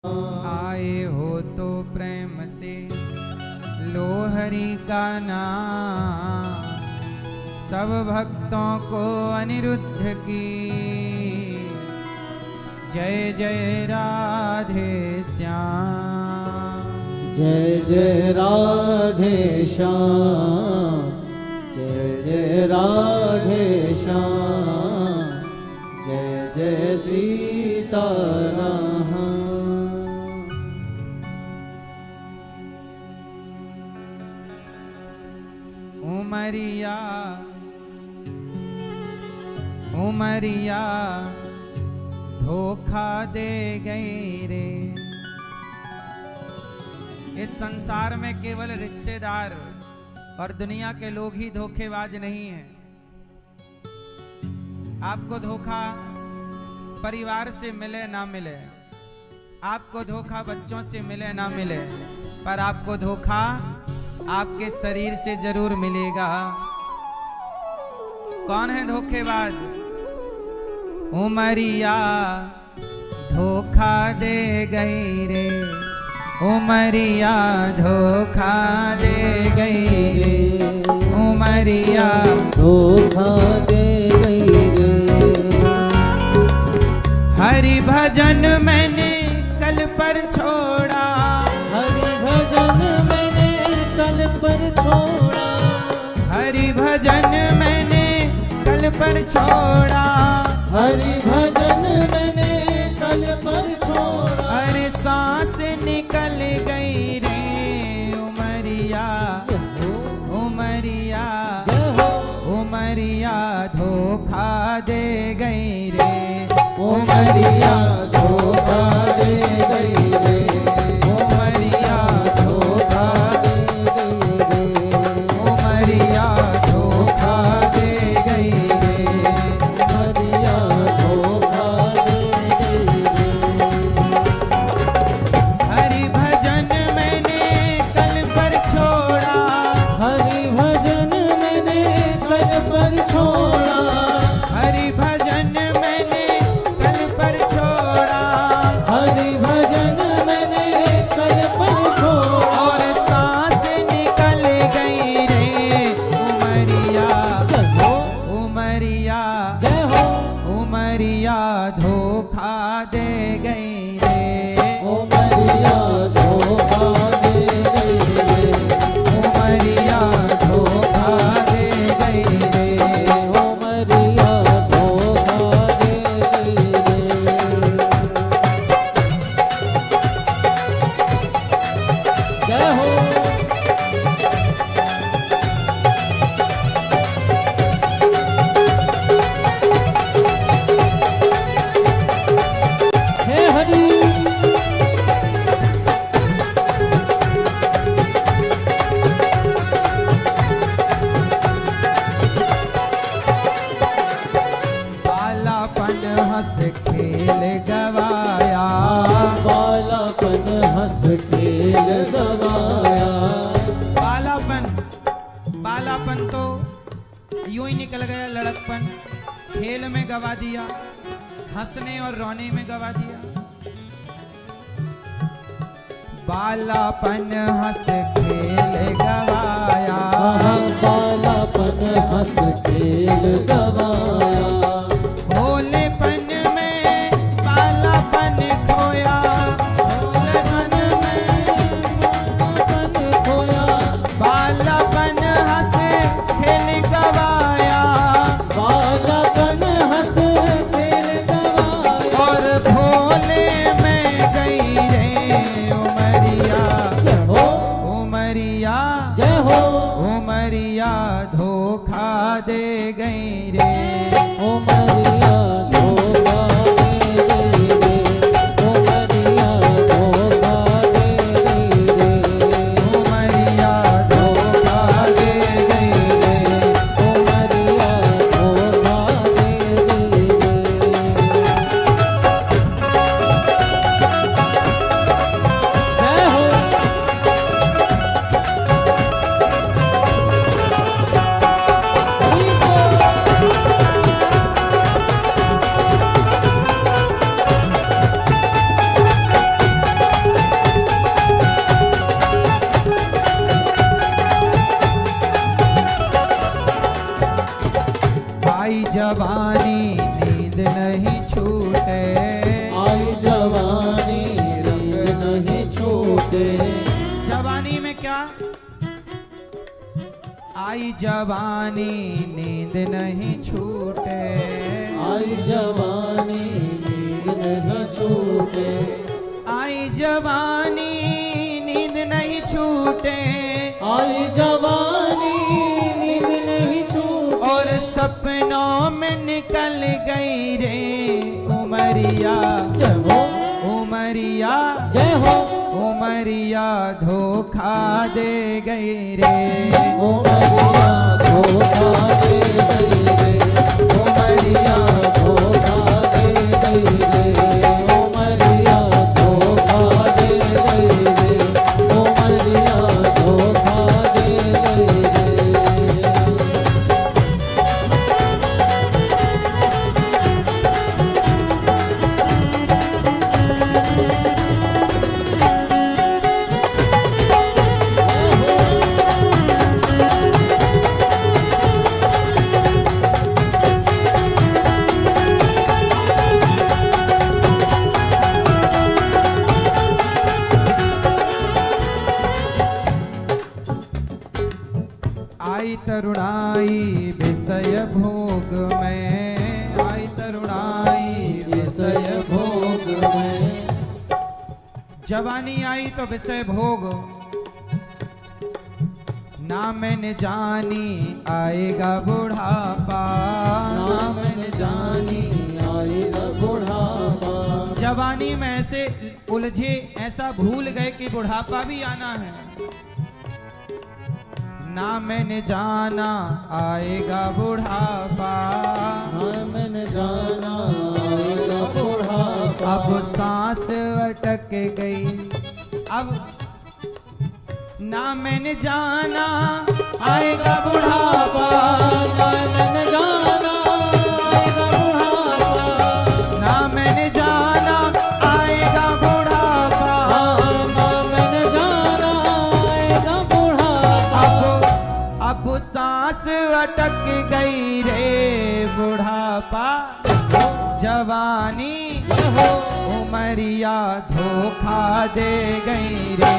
आए हो तो प्रेम से लो हरि का नाम, सब भक्तों को अनिरुद्ध की जय जय राधे श्याम। जय जय राधे श्याम, जय जय राधे श्याम, जय जय सीताराम। उमरिया उमरिया धोखा दे गई रे। इस संसार में केवल रिश्तेदार और दुनिया के लोग ही धोखेबाज नहीं हैं। आपको धोखा परिवार से मिले ना मिले, आपको धोखा बच्चों से मिले ना मिले, पर आपको धोखा आपके शरीर से जरूर मिलेगा। कौन है धोखेबाज? उमरिया धोखा दे गई रे, उमरिया धोखा दे गई रे, उमरिया धोखा दे गई रे। हरि भजन मैंने कल पर छोड़ा, हरि भजन मैंने कल पर छोड़ा, हरि भजन मैंने कल पर छोड़ा, हरि भजन मैंने कल पर छोड़ा। अरे सांस निकल गई रे उमरिया, उमरिया उमरिया धोखा दे गई रे, उमरिया धोखा दे गई रे, उमरिया धोखा दे गई रे, उमरिया धोखा दे गई रे, उमरिया धोखा दे गई रे। हरि भजन मैंने कल पर छोड़ा, हरि भजन मैंने कल पर छोड़ा, हरि भजन मैंने कल पर छोड़ा, हरि भजन मैंने कल पर छोड़ा। और सांस निकल गई रे उमरिया, उमरिया जय हो उमरिया धोखा दे गई रे, उमरिया धोखा दे गई रे, उमरिया धोखा दे गई रे, उमरिया धोखा दे गई रे। जय हो हे हरि। बालापन हंस खेल गवाया, बालापन हंस खेल गवाया, बालापन बालापन तो यूं ही निकल गया, लड़कपन खेल में गवा दिया, हंसने और रोने में गवा दिया। बालापन हंस खेल गवाया, बालापन हंस खेल गवाया, भोलेपन में बालापन खोया, भोलेपन में बालापन खोया, बालापन हंस खेल गवाया, बालापन हंस खेल गवाया। और भोले में गई रे उमरिया, जय हो उमरिया जय हो उमरिया धोखा दे गई रे, उमरिया धोखा दे गई रे, उमरिया धोखा दे गई रे, उमरिया धोखा दे गई रे, उमरिया धोखा दे गई रे। जय हो हरि बोल। जवानी नींद नहीं छूटे, आई जवानी रंग नहीं छूटे। जवानी में क्या? आई जवानी नींद नहीं छूटे, आई जवानी नींद न छूटे, आई जवानी नींद नहीं छूटे, आई जवानी नींद नहीं छूटे। और सपनों में निकल गई रे उमरिया, जय हो उमरिया, जय हो उमरिया धोखा दे गई रे, उमरिया धोखा दे गई रे, उमरिया धोखा दे गई रे, उमरिया धोखा दे गई रे, उमरिया धोखा दे गई रे। आई तरुणाई विषय भोग में, आई तरुणाई विषय भोग में, जवानी आई तो विषय भोग, ना मैंने जानी आएगा बुढ़ापा, ना मैंने जानी आएगा बुढ़ापा। जवानी में ऐसे उलझे, ऐसा भूल गए कि बुढ़ापा भी आना है। ना मैंने जाना आएगा बुढ़ापा, हाँ मैंने जाना आएगा बुढ़ापा। अब सांस अटक गई, अब ना मैंने जाना आएगा बुढ़ापा, ना मैंने जाना आएगा बुढ़ापा, ना मैंने जाना आएगा बुढ़ापा, ना मैंने जाना आएगा बुढ़ापा। अब सांस अटक गई रे बुढ़ापा, जवानी उमरिया धोखा दे गई रे,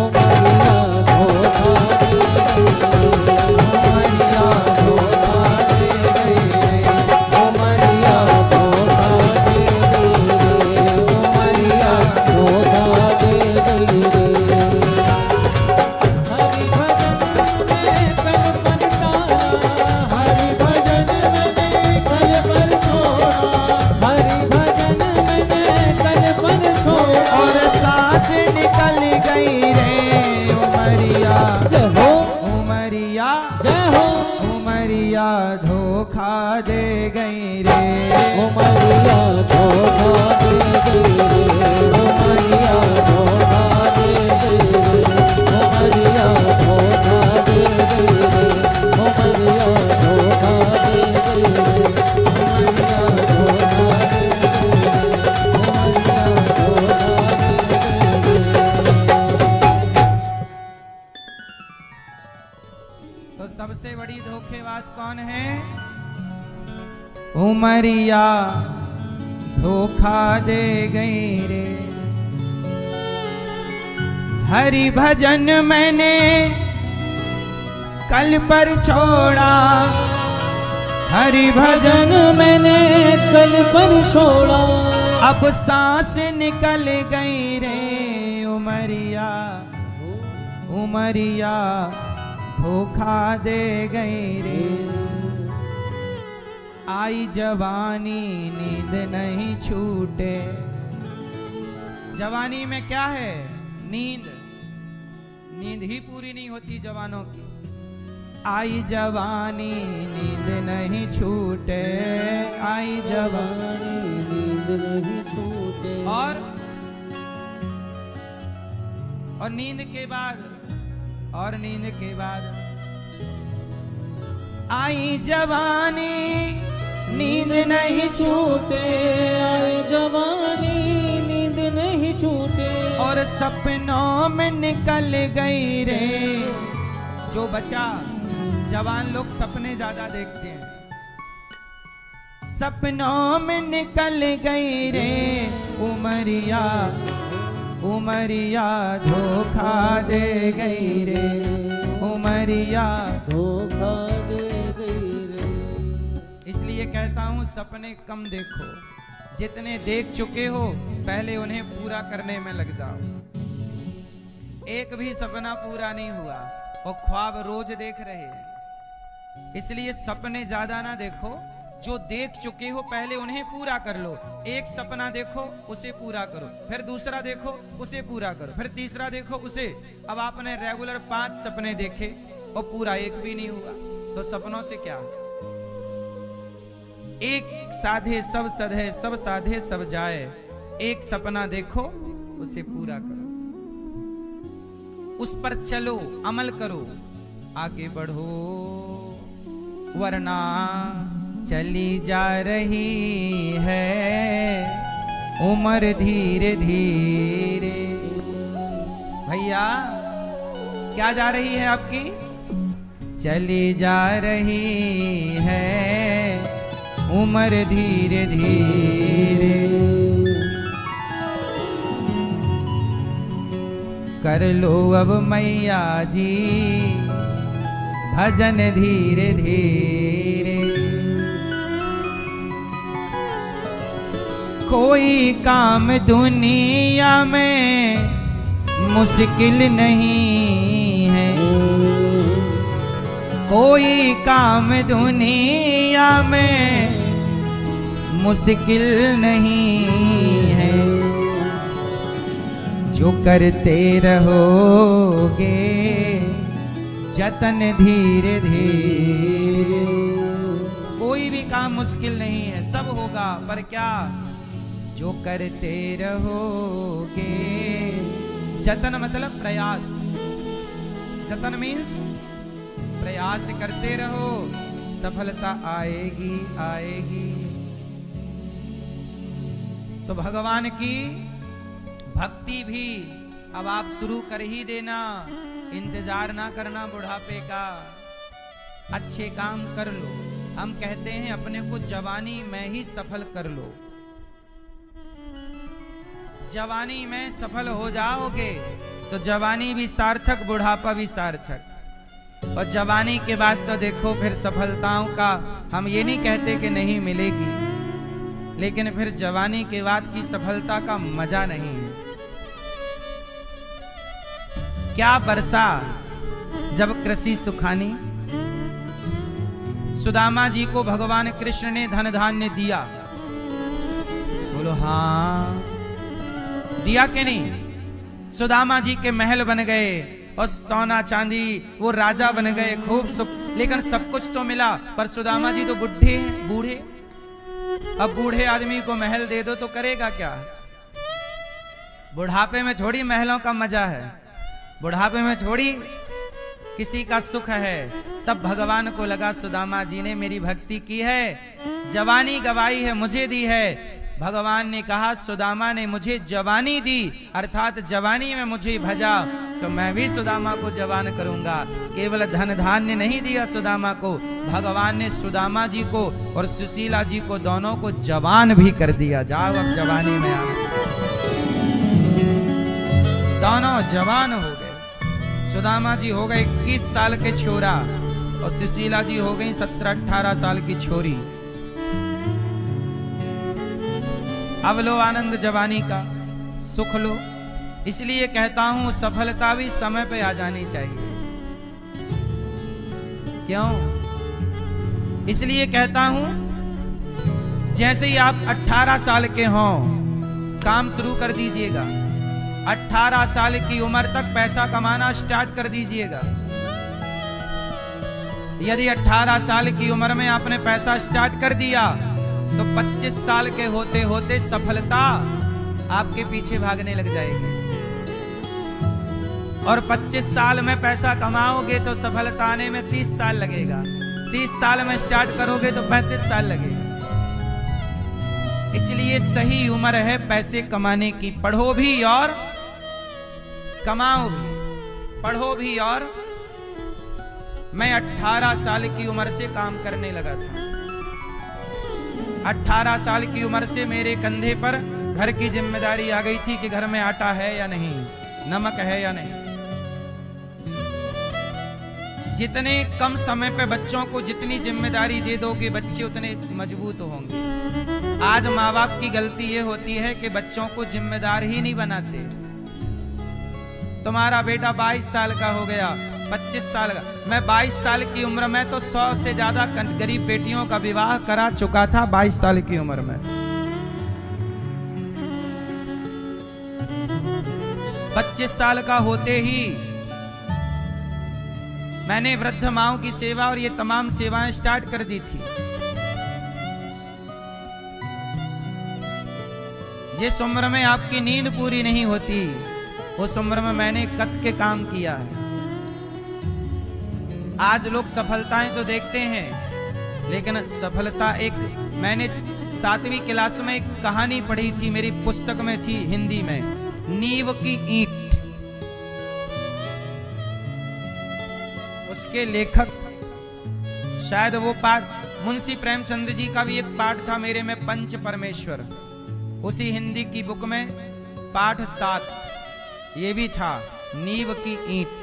उमरिया धोखा दे गई रे, उमरिया धोखा दे गई रे, उमरिया धोखा दे गई रे, उमरिया धोखा दे गई रे। हरि भजन में कल पर टाला, हरि भजन मैंने कल पर छोड़ा, हरि भजन मैंने कल पर छोड़ा। और सांस निकल गई रे उमरिया, जय हो उमरिया, जय हो उमरिया धोखा दे गई रे, उमरिया धोखा दे गई रे, उमरिया धोखा दे गई रे, उमरिया धोखा दे गई रे, उमरिया धोखा दे गई रे, उमरिया धोखा दे गई रे, उमरिया धोखा दे गई रे। तो सबसे बड़ी धोखेबाज कौन है? उमरिया धोखा दे गई रे, हरि भजन मैंने कल पर छोड़ा, हरि भजन मैंने कल पर छोड़ा, अब सांस निकल गई रे उमरिया, उमरिया धोखा दे गई रे, आई जवानी नींद नहीं छूटे। जवानी में क्या है? नींद, नींद ही पूरी नहीं होती जवानों की। आई जवानी नींद नहीं छूटे, आई जवानी नींद नहीं छूटे। और नींद के बाद, और नींद के बाद आई जवानी नींद नहीं छूटे, आई जवानी नींद नहीं छूटे। और सपनों में निकल गई रे। जो बचा, जवान लोग सपने ज्यादा देखते हैं, सपनों में निकल गई रे उमरिया, उमरिया धोखा दे गई रे उमरिया, धोखा दे गई रे। इसलिए कहता हूँ सपने कम देखो, जितने देख चुके हो पहले उन्हें पूरा करने में लग जाओ। एक भी सपना पूरा नहीं हुआ और ख्वाब रोज देख रहे हैं, इसलिए सपने ज्यादा ना देखो, जो देख चुके हो पहले उन्हें पूरा कर लो। एक सपना देखो उसे पूरा करो, फिर दूसरा देखो उसे पूरा करो, फिर तीसरा देखो उसे। अब आपने रेगुलर 5 सपने देखे और पूरा एक भी नहीं हुआ, तो सपनों से क्या? एक साधे सब सधे, सब साधे सब जाए। एक सपना देखो उसे पूरा करो, उस पर चलो, अमल करो, आगे बढ़ो, वरना चली जा रही है उम्र धीरे धीरे। भैया क्या जा रही है आपकी? चली जा रही है उम्र धीरे धीरे। कर लो अब मैया जी भजन धीरे धीरे। कोई काम दुनिया में मुश्किल नहीं है, कोई काम दुनिया में मुश्किल नहीं है। जो करते रहोगे जतन धीरे धीरे। कोई भी काम मुश्किल नहीं है, सब होगा, पर क्या? जो करते रहोगे, जतन मतलब प्रयास, जतन मीन्स प्रयास करते रहो, सफलता आएगी आएगी। तो भगवान की भक्ति भी अब आप शुरू कर ही देना, इंतजार ना करना बुढ़ापे का। अच्छे काम कर लो। हम कहते हैं अपने को जवानी में ही सफल कर लो। जवानी में सफल हो जाओगे तो जवानी भी सार्थक, बुढ़ापा भी सार्थक। और जवानी के बाद तो देखो फिर सफलताओं का हम ये नहीं कहते कि नहीं मिलेगी, लेकिन फिर जवानी के बाद की सफलता का मजा नहीं है। क्या बरसा जब कृषि सुखानी। सुदामा जी को भगवान कृष्ण ने धन धान्य दिया, बोलो हाँ, दिया कि नहीं? सुदामा जी के महल बन गए और सोना चांदी, वो राजा बन गए, खूब सुख, लेकिन सब कुछ तो मिला, पर सुदामा जी तो बुढ़े हैं, बूढ़े। अब बूढ़े आदमी को महल दे दो तो करेगा क्या? बुढ़ापे में थोड़ी महलों का मजा है, बुढ़ापे में थोड़ी किसी का सुख है। तब भगवान को लगा सुदामा जी ने मेरी भक्ति की है, जवानी गवाई है, मुझे दी है। भगवान ने कहा सुदामा ने मुझे जवानी दी, अर्थात जवानी में मुझे भजा, तो मैं भी सुदामा को जवान करूंगा। केवल धन धान्य नहीं दिया सुदामा को, भगवान ने सुदामा जी को और सुशीला जी को दोनों को जवान भी कर दिया। जाओ अब जवानी में आ, दोनों जवान हो गए। सुदामा जी हो गए 21 साल के छोरा और सुशीला जी हो गई 17-18 साल की छोरी। अब लो आनंद जवानी का, सुख लो। इसलिए कहता हूं सफलता भी समय पे आ जानी चाहिए। क्यों? इसलिए कहता हूं जैसे ही आप 18 साल के हों काम शुरू कर दीजिएगा। 18 साल की उम्र तक पैसा कमाना स्टार्ट कर दीजिएगा। यदि 18 साल की उम्र में आपने पैसा स्टार्ट कर दिया तो 25 साल के होते होते सफलता आपके पीछे भागने लग जाएगी। और 25 साल में पैसा कमाओगे तो सफलता आने में 30 साल लगेगा। 30 साल में स्टार्ट करोगे तो 35 साल लगेगा। इसलिए सही उम्र है पैसे कमाने की। पढ़ो भी और कमाओ भी, पढ़ो भी और। मैं 18 साल की उम्र से काम करने लगा था। 18 साल की उम्र से मेरे कंधे पर घर की जिम्मेदारी आ गई थी कि घर में आटा है या नहीं, नमक है या नहीं। जितने कम समय पे बच्चों को जितनी जिम्मेदारी दे दोगे बच्चे उतने मजबूत होंगे। आज माँ बाप की गलती ये होती है कि बच्चों को जिम्मेदार ही नहीं बनाते। तुम्हारा बेटा 22 साल का हो गया, 25 साल का, मैं 22 साल की उम्र में तो 100 से ज्यादा गरीब बेटियों का विवाह करा चुका था 22 साल की उम्र में। 25 साल का होते ही मैंने वृद्ध माओं की सेवा और ये तमाम सेवाएं स्टार्ट कर दी थी। जिस उम्र में आपकी नींद पूरी नहीं होती उस उम्र में मैंने कस के काम किया है। आज लोग सफलताएं तो देखते हैं, लेकिन सफलता एक, मैंने 7वीं क्लास में एक कहानी पढ़ी थी, मेरी पुस्तक में थी हिंदी में, नींव की ईंट। उसके लेखक शायद वो पाठ मुंशी प्रेमचंद्र जी का भी एक पाठ था मेरे में, पंच परमेश्वर। उसी हिंदी की बुक में पाठ 7 ये भी था, नींव की ईंट।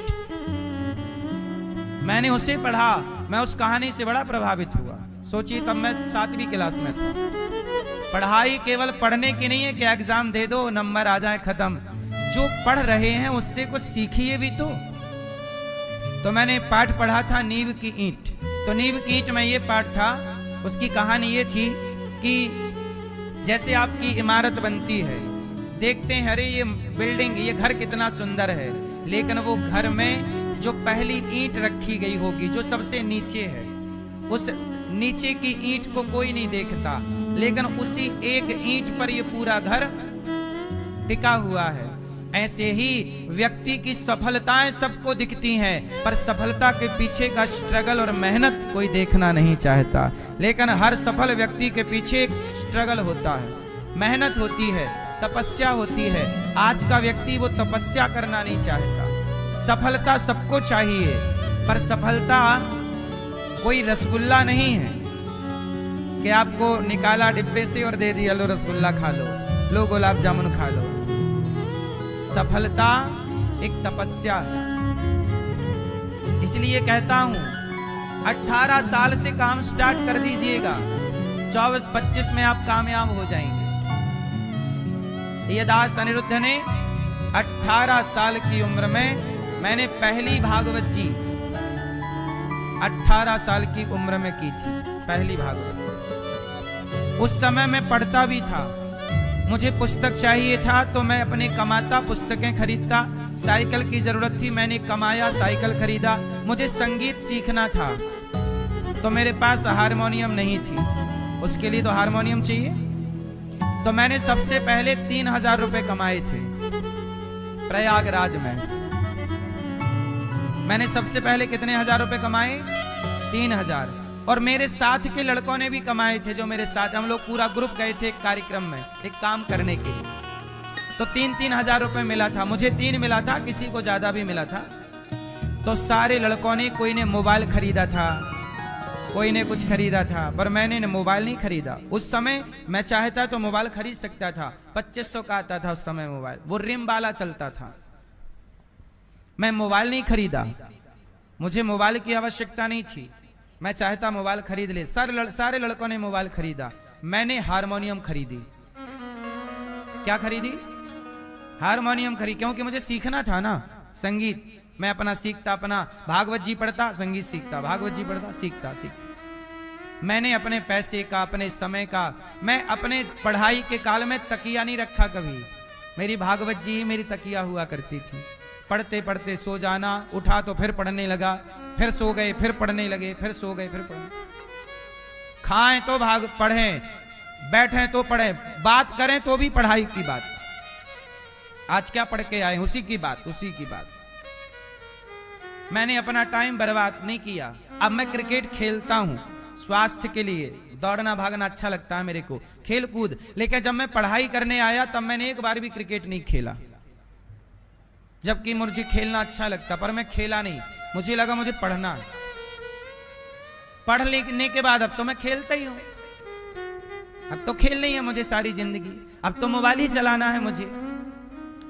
मैंने उसे पढ़ा, मैं उस कहानी से बड़ा प्रभावित हुआ। सोचिए तब मैं 7वीं क्लास में था। पढ़ाई केवल पढ़ने की नहीं है कि एग्जाम दे दो नंबर आ जाए खत्म। जो पढ़ रहे हैं उससे कुछ सीखिए भी तो मैंने पाठ पढ़ा था नींव की ईंट। तो नींव की ईंट में ये पाठ था, उसकी कहानी ये थी कि जैसे आपकी इमारत बनती है, देखते हैं अरे ये बिल्डिंग, ये घर कितना सुंदर है, लेकिन वो घर में जो पहली ईंट रखी गई होगी जो सबसे नीचे है, उस नीचे की ईंट को कोई नहीं देखता, लेकिन उसी एक ईंट पर ये पूरा घर टिका हुआ है। ऐसे ही व्यक्ति की सफलताएं सबको दिखती हैं, पर सफलता के पीछे का स्ट्रगल और मेहनत कोई देखना नहीं चाहता। लेकिन हर सफल व्यक्ति के पीछे एक स्ट्रगल होता है, मेहनत होती है, तपस्या होती है। आज का व्यक्ति वो तपस्या करना नहीं चाहता। सफलता सबको चाहिए, पर सफलता कोई रसगुल्ला नहीं है कि आपको निकाला डिब्बे से और दे दिया लो रसगुल्ला खा लो, लो गुलाब जामुन खा लो। सफलता एक तपस्या है। इसलिए कहता हूं 18 साल से काम स्टार्ट कर दीजिएगा, 24-25 में आप कामयाब हो जाएंगे। ये दास अनिरुद्ध ने 18 साल की उम्र में, मैंने पहली भागवत जी 18 साल की उम्र में की थी, पहली भागवत। उस समय मैं पढ़ता भी था, मुझे पुस्तक चाहिए था तो मैं अपने कमाता पुस्तकें खरीदता। साइकिल की जरूरत थी, मैंने कमाया साइकिल खरीदा। मुझे संगीत सीखना था तो मेरे पास हारमोनियम नहीं थी, उसके लिए तो हारमोनियम चाहिए। तो मैंने सबसे पहले 3000 रुपए कमाए थे प्रयागराज में। मैंने सबसे पहले कितने हजार रुपए कमाए? 3000। और मेरे साथ के लड़कों ने भी कमाए थे, जो मेरे साथ, हम लोग पूरा ग्रुप गए थे एक कार्यक्रम में, एक काम करने के लिए। तो 3-3 हजार रुपए मिला था, मुझे 3 मिला था, किसी को ज्यादा भी मिला था। तो सारे लड़कों ने, कोई ने मोबाइल खरीदा था, कोई ने कुछ खरीदा था, पर मैंने मोबाइल नहीं खरीदा। उस समय मैं चाहता तो मोबाइल खरीद सकता था, 2500 का आता था उस समय मोबाइल, वो रिम वाला चलता था। मैं मोबाइल नहीं खरीदा, मुझे मोबाइल की आवश्यकता नहीं थी। मैं चाहता मोबाइल खरीद ले, सारे लड़कों ने मोबाइल खरीदा, मैंने हारमोनियम खरीदी। क्या खरीदी? हारमोनियम खरीदी, क्योंकि मुझे सीखना था ना संगीत। मैं अपना सीखता, अपना भागवत जी पढ़ता, संगीत सीखता, भागवत जी पढ़ता, सीखता। मैंने अपने पैसे का, अपने समय का, मैं अपने पढ़ाई के काल में तकिया नहीं रखा कभी। मेरी भागवत जी ही मेरी तकिया हुआ करती थी। पढ़ते पढ़ते सो जाना, उठा तो फिर पढ़ने लगा, फिर सो गए, फिर पढ़ने लगे, फिर सो गए, फिर पढ़ने। खाएं तो पढ़ें, बैठें तो पढ़ें, बात करें तो भी पढ़ाई की बात। आज क्या पढ़ के आए, उसी की बात, उसी की बात। मैंने अपना टाइम बर्बाद नहीं किया। अब मैं क्रिकेट खेलता हूं स्वास्थ्य के लिए, दौड़ना भागना अच्छा लगता है मेरे को, खेल कूद। लेकिन जब मैं पढ़ाई करने आया तब मैंने एक बार भी क्रिकेट नहीं खेला, जबकि मुझे खेलना अच्छा लगता, पर मैं खेला नहीं। मुझे लगा मुझे पढ़ना है। पढ़ लेने के बाद अब तो मैं खेलता ही हूं। अब तो खेल नहीं है मुझे सारी जिंदगी, अब तो मोबाइल ही चलाना है मुझे।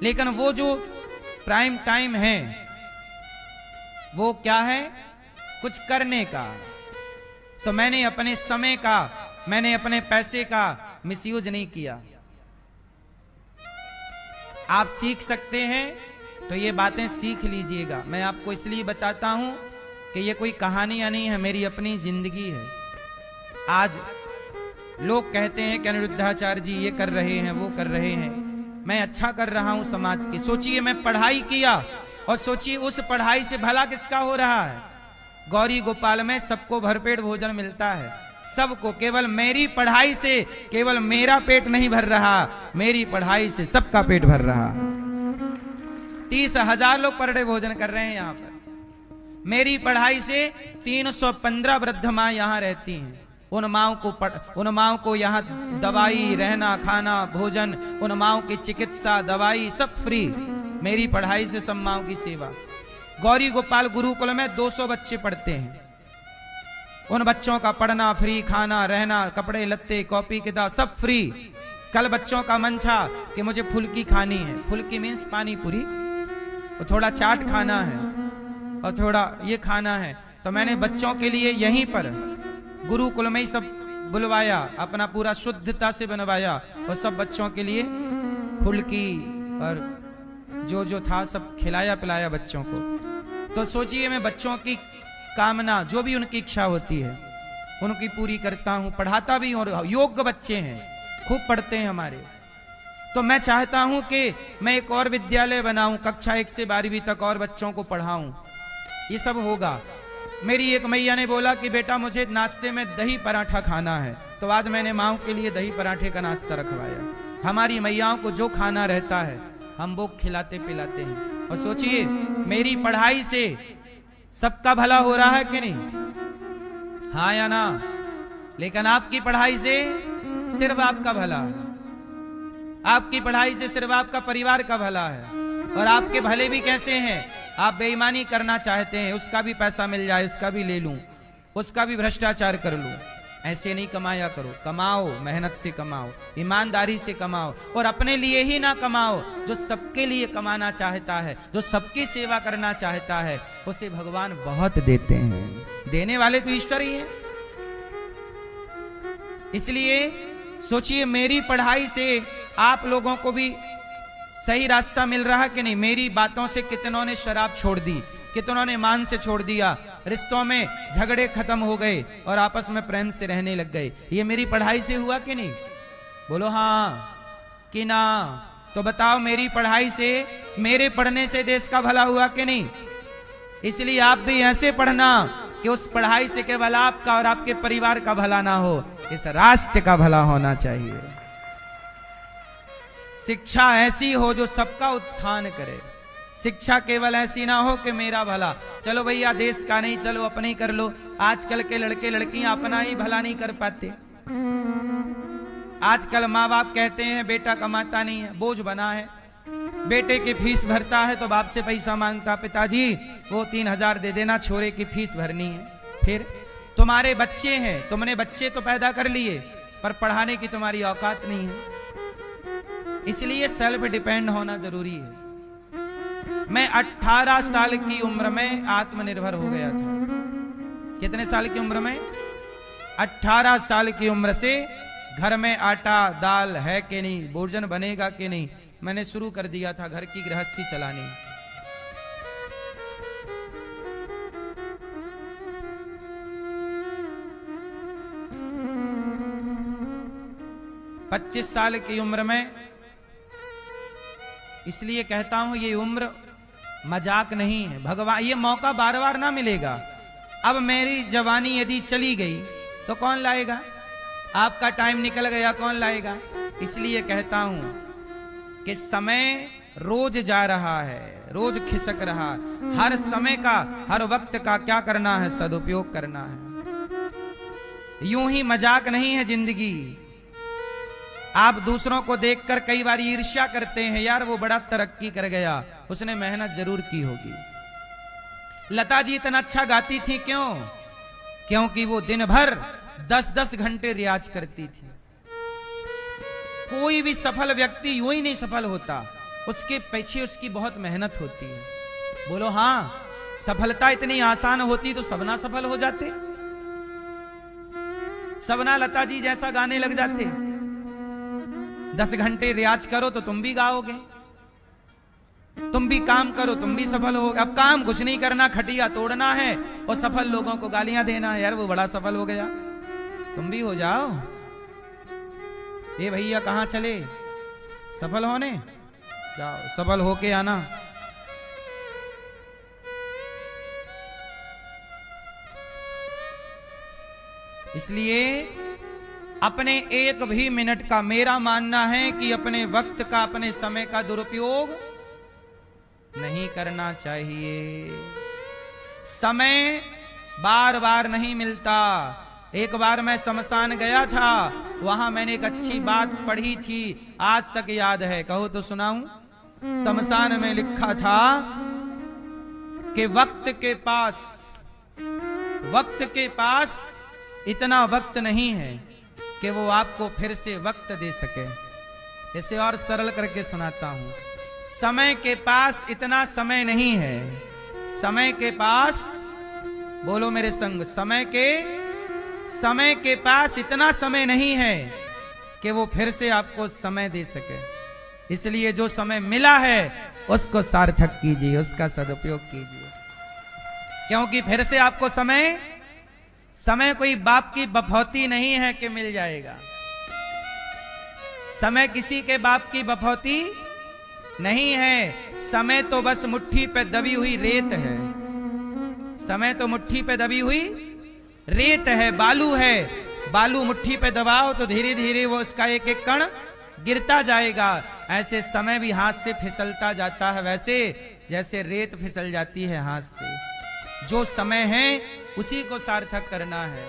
लेकिन वो जो प्राइम टाइम है वो क्या है? कुछ करने का। तो मैंने अपने समय का, मैंने अपने पैसे का मिसयूज नहीं किया। आप सीख सकते हैं तो ये बातें सीख लीजिएगा। मैं आपको इसलिए बताता हूं कि ये कोई कहानियां नहीं है, मेरी अपनी जिंदगी है। आज लोग कहते हैं कि अनिरुद्धाचार्य जी ये कर रहे हैं, वो कर रहे हैं। मैं अच्छा कर रहा हूं समाज की। सोचिए मैं पढ़ाई किया और सोचिए उस पढ़ाई से भला किसका हो रहा है? गौरी गोपाल में सबको भरपेट भोजन मिलता है, सबको। केवल मेरी पढ़ाई से केवल मेरा पेट नहीं भर रहा, मेरी पढ़ाई से सबका पेट भर रहा। 30,000 लोग पर डे भोजन कर रहे हैं यहाँ पर। मेरी पढ़ाई से 315 वृद्ध माँ यहाँ रहती हैं। उन माँओं को यहाँ दवाई, रहना, खाना, भोजन, उन माँओं की चिकित्सा, दवाई सब फ्री। मेरी पढ़ाई से सब माँओं की सेवा। गौरी गोपाल गुरुकुल में 200 बच्चे पढ़ते हैं। उन बच्चों का पढ़ना फ्री, खाना, रहना, कपड़े लत्ते, कॉपी किताब सब फ्री। कल बच्चों का मन था कि मुझे फुल्की खानी है। फुल्की मीन्स पानी पूरी, और थोड़ा चाट खाना है और थोड़ा ये खाना है। तो मैंने बच्चों के लिए यहीं पर गुरुकुल में ही सब बुलवाया, अपना पूरा शुद्धता से बनवाया और सब बच्चों के लिए फुल्की और जो था सब खिलाया पिलाया बच्चों को। तो सोचिए मैं बच्चों की कामना, जो भी उनकी इच्छा होती है उनकी पूरी करता हूं, पढ़ाता भी हूं। और योग्य बच्चे हैं, खूब पढ़ते हैं हमारे। तो मैं चाहता हूं कि मैं एक और विद्यालय बनाऊं, कक्षा 1 से 12वीं तक और बच्चों को पढ़ाऊं। ये सब होगा। मेरी एक मैया ने बोला कि बेटा मुझे नाश्ते में दही पराठा खाना है, तो आज मैंने माँ के लिए दही पराठे का नाश्ता रखवाया। हमारी मैयाओं को जो खाना रहता है हम वो खिलाते पिलाते हैं। और सोचिए मेरी पढ़ाई से सबका भला हो रहा है कि नहीं? हाँ या ना? लेकिन आपकी पढ़ाई से सिर्फ आपका भला है, आपकी पढ़ाई से सिर्फ आपका परिवार का भला है। और आपके भले भी कैसे हैं? आप बेईमानी करना चाहते हैं, उसका भी पैसा मिल जाए, उसका भी ले लूं, उसका भी भ्रष्टाचार कर लूं। ऐसे नहीं कमाया करो। कमाओ, मेहनत से कमाओ, ईमानदारी से कमाओ। और अपने लिए ही ना कमाओ, जो सबके लिए कमाना चाहता है, जो सबकी सेवा करना चाहता है, उसे भगवान बहुत देते हैं। देने वाले तो ईश्वर ही है। इसलिए सोचिए मेरी पढ़ाई से आप लोगों को भी सही रास्ता मिल रहा कि नहीं? मेरी बातों से कितनों ने शराब छोड़ दी, कितनों ने मान से छोड़ दिया, रिश्तों में झगड़े खत्म हो गए और आपस में प्रेम से रहने लग गए। ये मेरी पढ़ाई से हुआ कि नहीं? बोलो हाँ कि ना। तो बताओ मेरी पढ़ाई से, मेरे पढ़ने से देश का भला हुआ कि नहीं? इसलिए आप भी ऐसे पढ़ना कि उस पढ़ाई से केवल आपका और आपके परिवार का भला ना हो, इस राष्ट्र का भला होना चाहिए। शिक्षा ऐसी हो जो सबका उत्थान करे। शिक्षा केवल ऐसी ना हो कि मेरा भला, चलो भैया देश का नहीं, चलो अपने ही कर लो। आजकल के लड़के लड़कियां अपना ही भला नहीं कर पाते। आजकल माँ बाप कहते हैं बेटा कमाता नहीं है, बोझ बना है। बेटे की फीस भरता है तो बाप से पैसा मांगता, पिताजी वो 3,000 दे देना, छोरे की फीस भरनी है। फिर तुम्हारे बच्चे हैं, तुमने बच्चे तो पैदा कर लिए पर पढ़ाने की तुम्हारी औकात नहीं है। इसलिए सेल्फ डिपेंड होना जरूरी है। मैं 18 साल की उम्र में आत्मनिर्भर हो गया था। कितने साल की उम्र में? 18 साल की उम्र से घर में आटा दाल है कि नहीं, भोजन बनेगा कि नहीं, मैंने शुरू कर दिया था घर की गृहस्थी चलानी। पच्चीस साल की उम्र में, इसलिए कहता हूं ये उम्र मजाक नहीं है। भगवान, ये मौका बार बार ना मिलेगा। अब मेरी जवानी यदि चली गई तो कौन लाएगा? आपका टाइम निकल गया, कौन लाएगा? इसलिए कहता हूं कि समय रोज जा रहा है, रोज खिसक रहा है। हर समय का, हर वक्त का क्या करना है? सदुपयोग करना है। यूं ही मजाक नहीं है जिंदगी। आप दूसरों को देखकर कई बार ईर्ष्या करते हैं, यार वो बड़ा तरक्की कर गया, उसने मेहनत जरूर की होगी। लता जी इतना अच्छा गाती थी, क्यों? क्योंकि वो दिन भर 10-10 घंटे रियाज करती थी। कोई भी सफल व्यक्ति यूं ही नहीं सफल होता, उसके पीछे उसकी बहुत मेहनत होती है। बोलो हाँ, सफलता इतनी आसान होती तो सबना सफल हो जाते, सबना लता जी जैसा गाने लग जाते। 10 घंटे रियाज करो तो तुम भी गाओगे, तुम भी काम करो तुम भी सफल होगे। अब काम कुछ नहीं करना, खटिया तोड़ना है और सफल लोगों को गालियां देना है, यार वो बड़ा सफल हो गया, तुम भी हो जाओ। ये भैया कहां चले सफल होने, जाओ सफल होके आना। इसलिए अपने एक भी मिनट का, मेरा मानना है कि अपने वक्त का, अपने समय का दुरुपयोग नहीं करना चाहिए। समय बार बार नहीं मिलता। एक बार मैं शमशान गया था, वहां मैंने एक अच्छी बात पढ़ी थी, आज तक याद है, कहो तो सुनाऊं। शमशान में लिखा था कि वक्त के पास इतना वक्त नहीं है कि वो आपको फिर से वक्त दे सके। इसे और सरल करके सुनाता हूं। समय के पास इतना समय नहीं है, समय के पास, बोलो मेरे संग, समय के पास इतना समय नहीं है कि वो फिर से आपको समय दे सके। इसलिए जो समय मिला है उसको सार्थक कीजिए, उसका सदुपयोग कीजिए, क्योंकि फिर से आपको समय कोई बाप की बफौती नहीं है कि मिल जाएगा। समय किसी के बाप की बफौती नहीं है। समय तो बस मुट्ठी पे दबी हुई रेत है, समय तो मुट्ठी पे दबी हुई रेत है, बालू है। बालू मुट्ठी पे दबाओ तो धीरे धीरे वो उसका एक एक कण गिरता जाएगा। ऐसे समय भी हाथ से फिसलता जाता है, वैसे जैसे रेत फिसल जाती है हाथ से। जो समय है उसी को सार्थक करना है।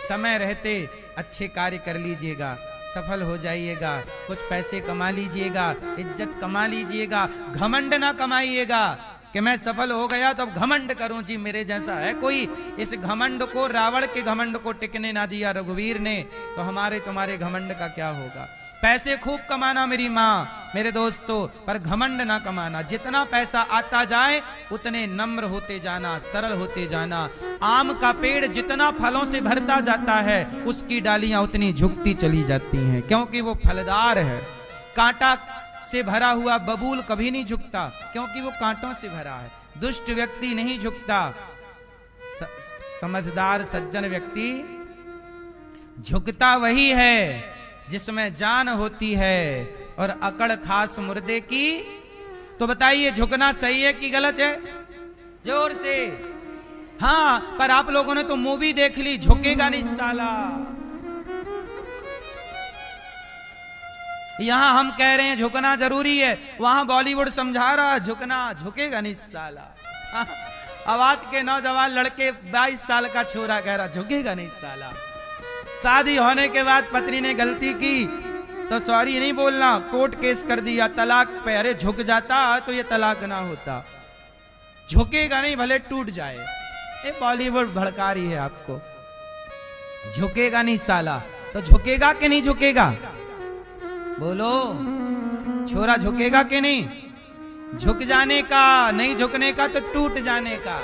समय रहते अच्छे कार्य कर लीजिएगा, सफल हो जाइएगा, कुछ पैसे कमा लीजिएगा, इज्जत कमा लीजिएगा। घमंड ना कमाइएगा कि मैं सफल हो गया तो अब घमंड करूं जी मेरे जैसा है कोई। इस घमंड को, रावण के घमंड को टिकने ना दिया रघुवीर ने, तो हमारे तुम्हारे घमंड का क्या होगा। पैसे खूब कमाना मेरी माँ, मेरे दोस्तों, पर घमंड ना कमाना। जितना पैसा आता जाए उतने नम्र होते जाना, सरल होते जाना। आम का पेड़ जितना फलों से भरता जाता है उसकी डालियां उतनी झुकती चली जाती हैं, क्योंकि वो फलदार है। कांटा से भरा हुआ बबूल कभी नहीं झुकता, क्योंकि वो कांटों से भरा है। दुष्ट व्यक्ति नहीं झुकता, समझदार सज्जन व्यक्ति झुकता वही है जिसमें जान होती है और अकड़ खास मुर्दे की। तो बताइए झुकना सही है कि गलत है? जोर से हाँ। पर आप लोगों ने तो मूवी देख ली, झुकेगा नहीं साला। यहां हम कह रहे हैं झुकना जरूरी है, वहां बॉलीवुड समझा रहा झुकेगा नहीं साला। आवाज के नौजवान लड़के 22 साल का छोरा कह रहा झुकेगा नहीं साला। शादी होने के बाद पत्नी ने गलती की तो सॉरी नहीं बोलना, कोर्ट केस कर दिया तलाक पे। अरे झुक जाता तो ये तलाक ना होता। झुकेगा नहीं भले टूट जाए। ये बॉलीवुड भड़का रही है आपको। झुकेगा नहीं साला, तो झुकेगा कि नहीं झुकेगा? बोलो छोरा, झुकेगा कि नहीं? झुक जाने का, नहीं झुकने का तो टूट जाने का।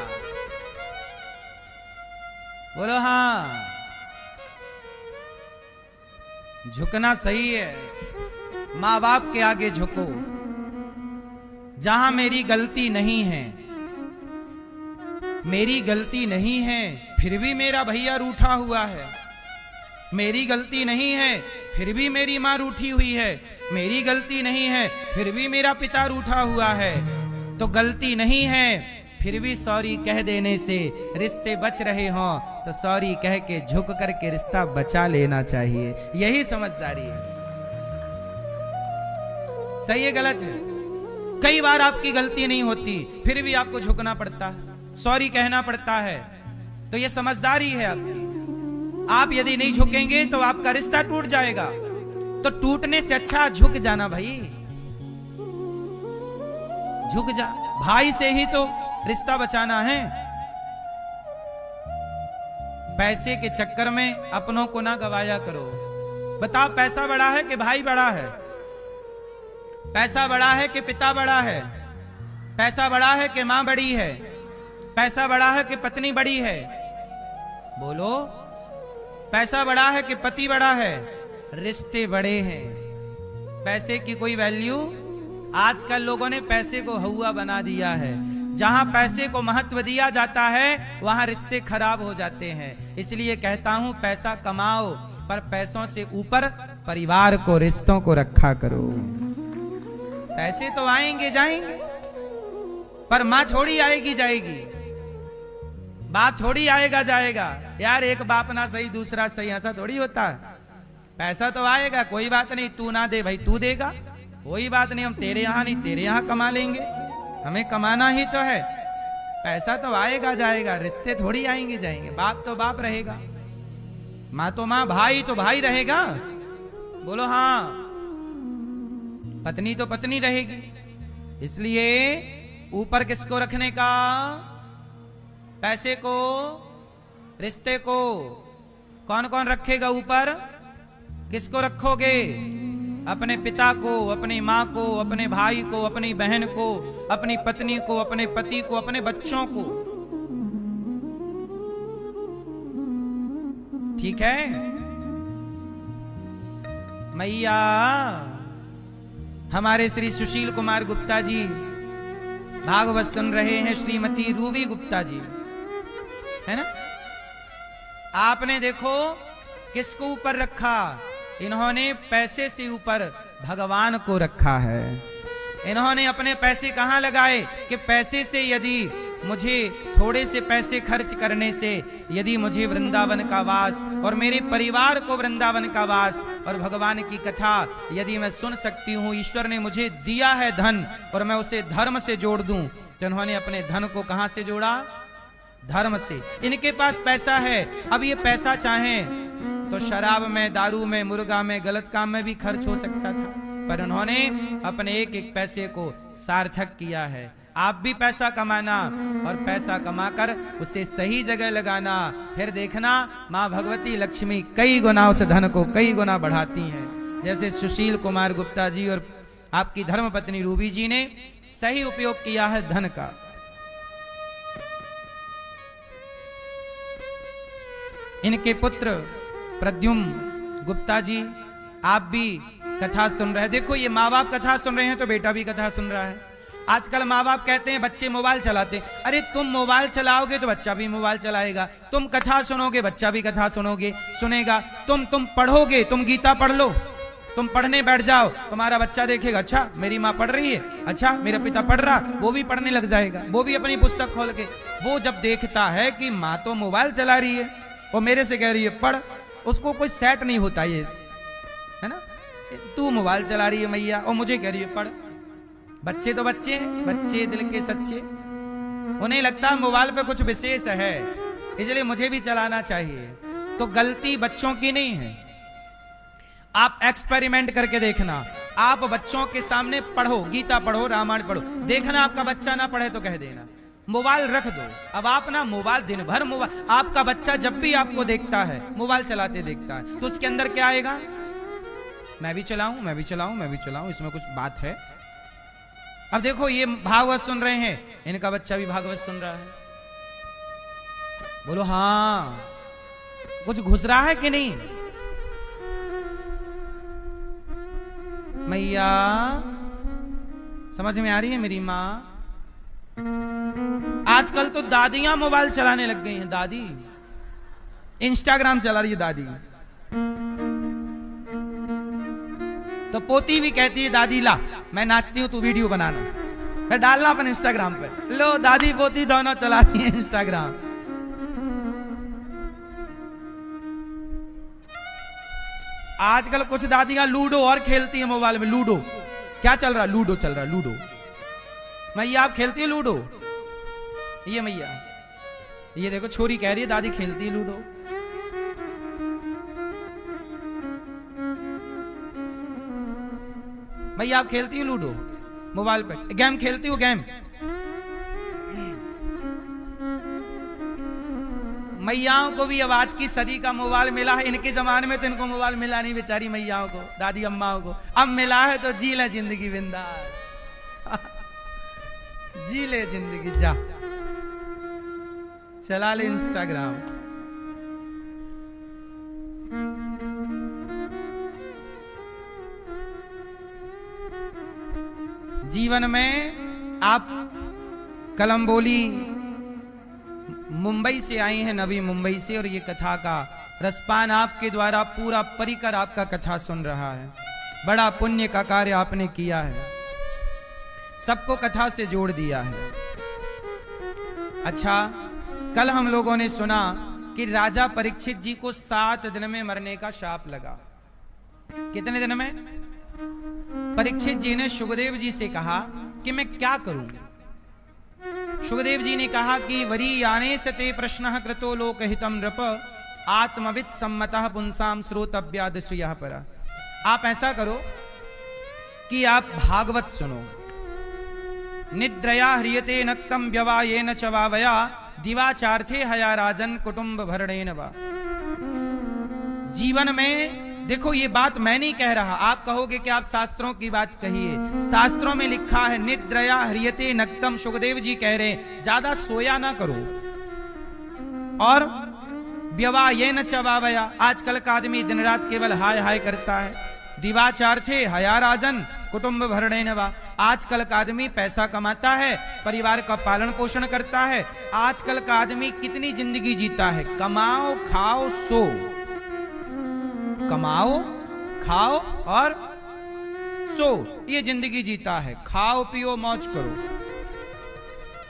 बोलो हाँ। झुकना सही है, माँ बाप के आगे झुको। जहां मेरी गलती नहीं है, मेरी गलती नहीं है फिर भी मेरा भैया रूठा हुआ है, मेरी गलती नहीं है फिर भी मेरी माँ रूठी हुई है, मेरी गलती नहीं है फिर भी मेरा पिता रूठा हुआ है, तो गलती नहीं है फिर भी सॉरी कह देने से रिश्ते बच रहे हों तो सॉरी कह के झुक करके रिश्ता बचा लेना चाहिए। यही समझदारी है। सही है गलत है? कई बार आपकी गलती नहीं होती फिर भी आपको झुकना पड़ता है, सॉरी कहना पड़ता है, तो यह समझदारी है आपकी। आप यदि नहीं झुकेंगे तो आपका रिश्ता टूट जाएगा। तो टूटने से अच्छा झुक जाना भाई, झुक जा। भाई से ही तो रिश्ता बचाना है। पैसे के चक्कर में अपनों को ना गवाया करो। बताओ, पैसा बड़ा है कि भाई बड़ा है? पैसा बड़ा है कि पिता बड़ा है? पैसा बड़ा है कि मां बड़ी है? पैसा बड़ा है कि पत्नी बड़ी है? बोलो, पैसा बड़ा है कि पति बड़ा है? रिश्ते बड़े हैं। पैसे की कोई वैल्यू? आजकल लोगों ने पैसे को हौवा बना दिया है। जहां पैसे को महत्व दिया जाता है वहां रिश्ते खराब हो जाते हैं। इसलिए कहता हूं, पैसा कमाओ पर पैसों से ऊपर परिवार को, रिश्तों को रखा करो। पैसे तो आएंगे जाएंगे, पर मां छोड़ी आएगी जाएगी, बाप छोड़ी आएगा जाएगा। यार एक बाप ना सही दूसरा सही, ऐसा थोड़ी होता है। पैसा तो आएगा, कोई बात नहीं, तू ना दे भाई तू देगा, कोई बात नहीं, हम तेरे यहां नहीं तेरे यहां कमा लेंगे, हमें कमाना ही तो है। पैसा तो आएगा जाएगा, रिश्ते थोड़ी आएंगे जाएंगे। बाप तो बाप रहेगा, मां तो मां, भाई तो भाई रहेगा। बोलो हाँ, पत्नी तो पत्नी रहेगी। इसलिए ऊपर किसको रखने का? पैसे को, रिश्ते को। कौन कौन रखेगा ऊपर? किसको रखोगे? अपने पिता को, अपनी मां को, अपने भाई को, अपनी बहन को, अपनी पत्नी को, अपने पति को, अपने बच्चों को। ठीक है मैया? हमारे श्री सुशील कुमार गुप्ता जी भागवत सुन रहे हैं, श्रीमती रूबी गुप्ता जी, है ना? आपने देखो किसको ऊपर रखा? इन्होंने पैसे से ऊपर भगवान को रखा है। इन्होंने अपने पैसे कहां लगाए कि पैसे से यदि मुझे थोड़े से पैसे खर्च करने से यदि मुझे वृंदावन का वास और मेरे परिवार को वृंदावन का वास और भगवान की कथा यदि मैं सुन सकती हूँ, ईश्वर ने मुझे दिया है धन और मैं उसे धर्म से जोड़ दूं, तो इन्होंने अपने धन को कहां से जोड़ा? धर्म से। इनके पास पैसा है, अब ये पैसा चाहें तो शराब में, दारू में, मुर्गा में, गलत काम में भी खर्च हो सकता था, पर उन्होंने अपने एक एक पैसे को सार्थक किया है। आप भी पैसा कमाना और पैसा कमाकर उसे सही जगह लगाना, फिर देखना मां भगवती लक्ष्मी कई गुना उस धन को कई गुना बढ़ाती हैं। जैसे सुशील कुमार गुप्ता जी और आपकी धर्मपत्नी रूबी जी ने सही उपयोग किया है धन का। इनके पुत्र प्रद्युम्न गुप्ता जी, आप भी कथा सुन रहे हैं। देखो ये माँ बाप कथा सुन रहे हैं तो बेटा भी कथा सुन रहा है। आजकल माँ बाप कहते हैं बच्चे मोबाइल चलाते, अरे तुम मोबाइल चलाओगे तो बच्चा भी मोबाइल चलाएगा, तुम कथा सुनोगे बच्चा भी कथा सुनेगा, तुम पढ़ोगे, तुम गीता पढ़ लो, तुम पढ़ने बैठ जाओ, तुम्हारा बच्चा देखेगा अच्छा मेरी माँ पढ़ रही है, अच्छा मेरा पिता पढ़ रहा, वो भी पढ़ने लग जाएगा, वो भी अपनी पुस्तक खोल के। वो जब देखता है कि माँ तो मोबाइल चला रही है और मेरे से कह रही है पढ़, उसको कोई सेट नहीं होता ये, है ना? तू मोबाइल चला रही है मैया और मुझे कह रही है पढ़। बच्चे तो बच्चे हैं, बच्चे दिल के सच्चे, उन्हें लगता है मोबाइल पे कुछ विशेष है इसलिए मुझे भी चलाना चाहिए। तो गलती बच्चों की नहीं है। आप एक्सपेरिमेंट करके देखना, आप बच्चों के सामने पढ़ो, गीता पढ़ो, रामायण पढ़ो, देखना आपका बच्चा ना पढ़े तो कह देना मोबाइल रख दो। अब आप ना मोबाइल दिन भर मोबाइल, आपका बच्चा जब भी आपको देखता है मोबाइल चलाते देखता है तो उसके अंदर क्या आएगा? मैं भी चलाऊं, मैं भी चलाऊं, मैं भी चलाऊं, इसमें कुछ बात है। अब देखो ये भागवत सुन रहे हैं, इनका बच्चा भी भागवत सुन रहा है। बोलो हाँ, कुछ घुस रहा है कि नहीं? मैया समझ में आ रही है मेरी माँ? आजकल तो दादियां मोबाइल चलाने लग गई हैं। दादी इंस्टाग्राम चला रही है दादी, तो पोती भी कहती है दादी ला मैं नाचती हूं तू वीडियो बनाना, फिर डालना अपन इंस्टाग्राम पे। लो दादी पोती दोनों चला रही है इंस्टाग्राम। आजकल कुछ दादियां लूडो और खेलती हैं मोबाइल में। लूडो क्या चल रहा है? लूडो चल रहा है, लूडो। मैया आप खेलती है लूडो? ये मैया ये देखो छोरी कह रही है दादी खेलती है लूडो। भैया आप खेलती हो लूडो मोबाइल पे? गेम खेलती हो? गेम मैयाओं को भी अब आज की सदी का मोबाइल मिला है। इनके जमाने में तो इनको मोबाइल मिला नहीं, बेचारी मैयाओं को, दादी अम्माओं को। अब मिला है तो जी ले जिंदगी बिंदास। जी ले जिंदगी, जा चला ले इंस्टाग्राम। जीवन में आप कलम्बोली मुंबई से आई हैं, नवी मुंबई से, और ये कथा का रसपान आपके द्वारा पूरा परिकर आपका कथा सुन रहा है। बड़ा पुण्य का कार्य आपने किया है, सबको कथा से जोड़ दिया है। अच्छा, कल हम लोगों ने सुना कि राजा परीक्षित जी को 7 दिन में मरने का शाप लगा। कितने दिन में? परीक्षित जी ने सुखदेव जी से कहा कि मैं क्या करूं। सुखदेव जी ने कहा कि वरीयाने सते प्रश्नः कृतो लोकहितं नृप आत्मविद सम्मतः पुंसाम श्रोतव्यादिशयः पर। आप ऐसा करो कि आप भागवत सुनो। निद्रया ह्रियते नक्तं व्यवायेन च वावया दिवाचार्थे हया राजन कुटुंब भरणेन वा। जीवन में देखो, ये बात मैं नहीं कह रहा, आप कहोगे कि आप शास्त्रों की बात कहिए। शास्त्रों में लिखा है निद्रया ह्रियते नक्तम। सुखदेव जी कह रहे हैं ज्यादा सोया ना करो। और व्यवायेन च वावया, आजकल का आदमी दिन रात केवल हाय हाय करता है। दिवाचार छे हया राजन कुटुंब भरणेन वा, आजकल का आदमी पैसा कमाता है, परिवार का पालन पोषण करता है। आजकल का आदमी कितनी जिंदगी जीता है? कमाओ खाओ सो, कमाओ खाओ और सो, ये जिंदगी जीता है। खाओ पियो मौज करो।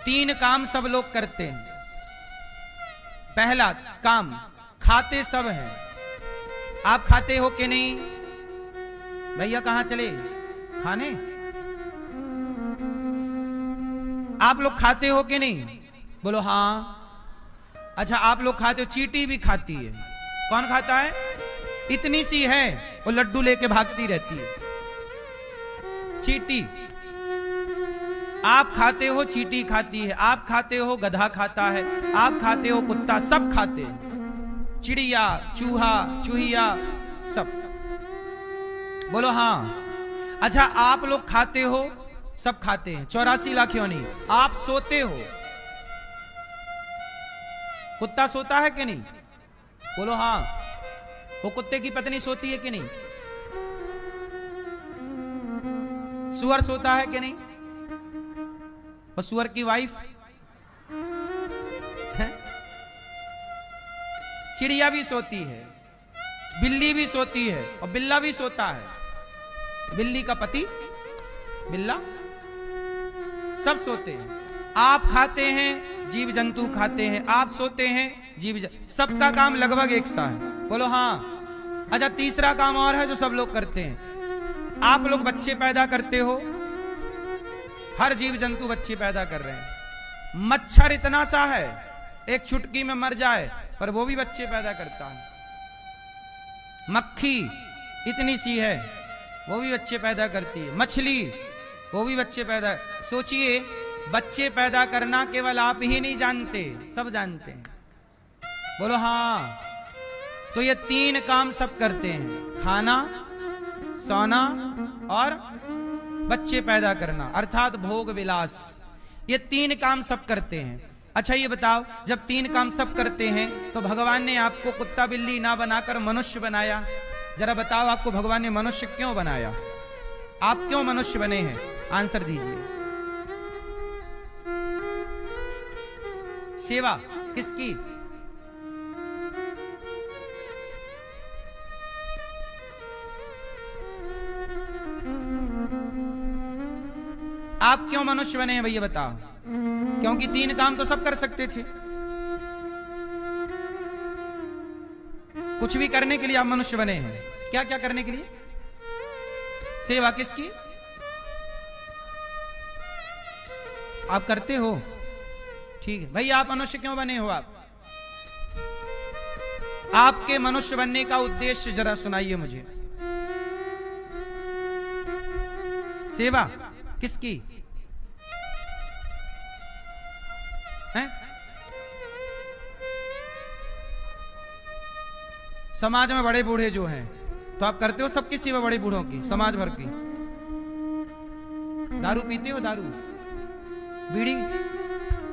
3 काम सब लोग करते हैं। पहला काम, खाते सब हैं। आप खाते हो कि नहीं? भैया कहां चले खाने? आप लोग खाते हो कि नहीं? बोलो हाँ। अच्छा, आप लोग खाते हो? चींटी भी खाती है। कौन खाता है? इतनी सी है, वो लड्डू लेके भागती रहती है, चींटी। आप खाते हो, चींटी खाती है। आप खाते हो, गधा खाता है। आप खाते हो, कुत्ता, सब खाते हैं। चिड़िया, चूहा, चूहिया, सब। बोलो हाँ। अच्छा, आप लोग खाते हो? सब खाते हैं। 84 लाख क्यों नहीं? आप सोते हो? कुत्ता सोता है कि नहीं? बोलो हाँ। वो कुत्ते की पत्नी सोती है कि नहीं? सुअर सोता है कि नहीं? और सुअर की वाइफ है? चिड़िया भी सोती है, बिल्ली भी सोती है, और बिल्ला भी सोता है। बिल्ली का पति बिल्ला, सब सोते हैं। आप खाते हैं, जीव जंतु खाते हैं। आप सोते हैं, जीव जंतु, सबका काम लगभग एक सा है। बोलो हाँ। अच्छा, तीसरा काम और है जो सब लोग करते हैं। आप लोग बच्चे पैदा करते हो। हर जीव जंतु बच्चे पैदा कर रहे हैं। मच्छर इतना सा है, एक चुटकी में मर जाए, पर वो भी बच्चे पैदा करता है। मक्खी इतनी सी है, वो भी बच्चे पैदा करती है। मछली, वो भी बच्चे पैदा। सोचिए, बच्चे पैदा करना केवल आप ही नहीं जानते, सब जानते हैं। बोलो हाँ। तो ये 3 काम सब करते हैं, खाना, सोना और बच्चे पैदा करना, अर्थात भोग विलास। ये 3 काम सब करते हैं। अच्छा, ये बताओ, जब 3 काम सब करते हैं तो भगवान ने आपको कुत्ता बिल्ली ना बनाकर मनुष्य बनाया। जरा बताओ, आपको भगवान ने मनुष्य क्यों बनाया? आप क्यों मनुष्य बने हैं? आंसर दीजिए। सेवा किसकी? आप क्यों मनुष्य बने हैं भैया बताओ? क्योंकि 3 काम तो सब कर सकते थे। कुछ भी करने के लिए आप मनुष्य बने हैं। क्या क्या करने के लिए? सेवा किसकी? आप करते हो, ठीक है। भैया आप मनुष्य क्यों बने हो? आपके मनुष्य बनने का उद्देश्य जरा सुनाइए मुझे। सेवा किसकी है? समाज में बड़े बूढ़े जो हैं, तो आप करते हो सबकी सेवा बड़े बूढ़ों की, समाज भर की। दारू पीते हो? दारू, बीड़ी,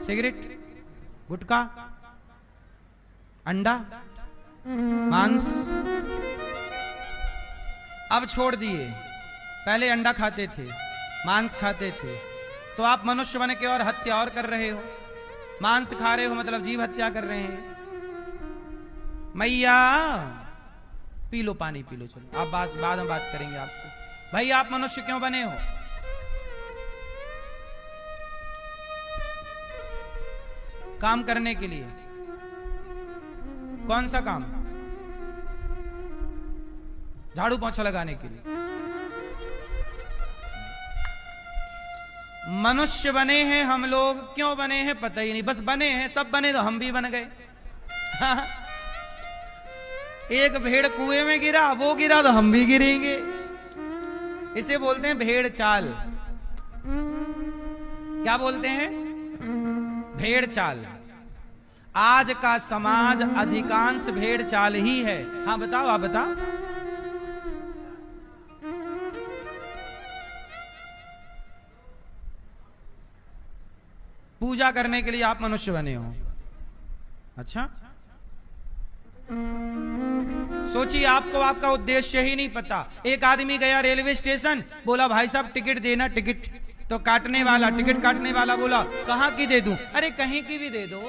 सिगरेट, गुटखा, अंडा, मांस अब छोड़ दिए। पहले अंडा खाते थे, मांस खाते थे, तो आप मनुष्य बन के और हत्या और कर रहे हो। मांस खा रहे हो मतलब जीव हत्या कर रहे हैं। मैया पी लो पानी, पी लो। चलो आप बाद में बात करेंगे आपसे। भाई आप मनुष्य क्यों बने हो? काम करने के लिए। कौन सा काम? झाड़ू पोंछा लगाने के लिए। मनुष्य बने हैं हम लोग, क्यों बने हैं पता ही नहीं, बस बने हैं। सब बने तो हम भी बन गए। एक भेड़ कुएं में गिरा, वो गिरा तो हम भी गिरेंगे। इसे बोलते हैं भेड़ चाल। क्या बोलते हैं? भेड़ चाल। आज का समाज अधिकांश भेड़ चाल ही है। हाँ बताओ, आप बताओ। पूजा करने के लिए आप मनुष्य बने हो। अच्छा, सोचिए, आपको आपका उद्देश्य ही नहीं पता। एक आदमी गया रेलवे स्टेशन, बोला भाई साहब टिकट देना। टिकट तो काटने वाला, टिकट काटने वाला बोला कहां की दे दूं? अरे कहीं की भी दे दो,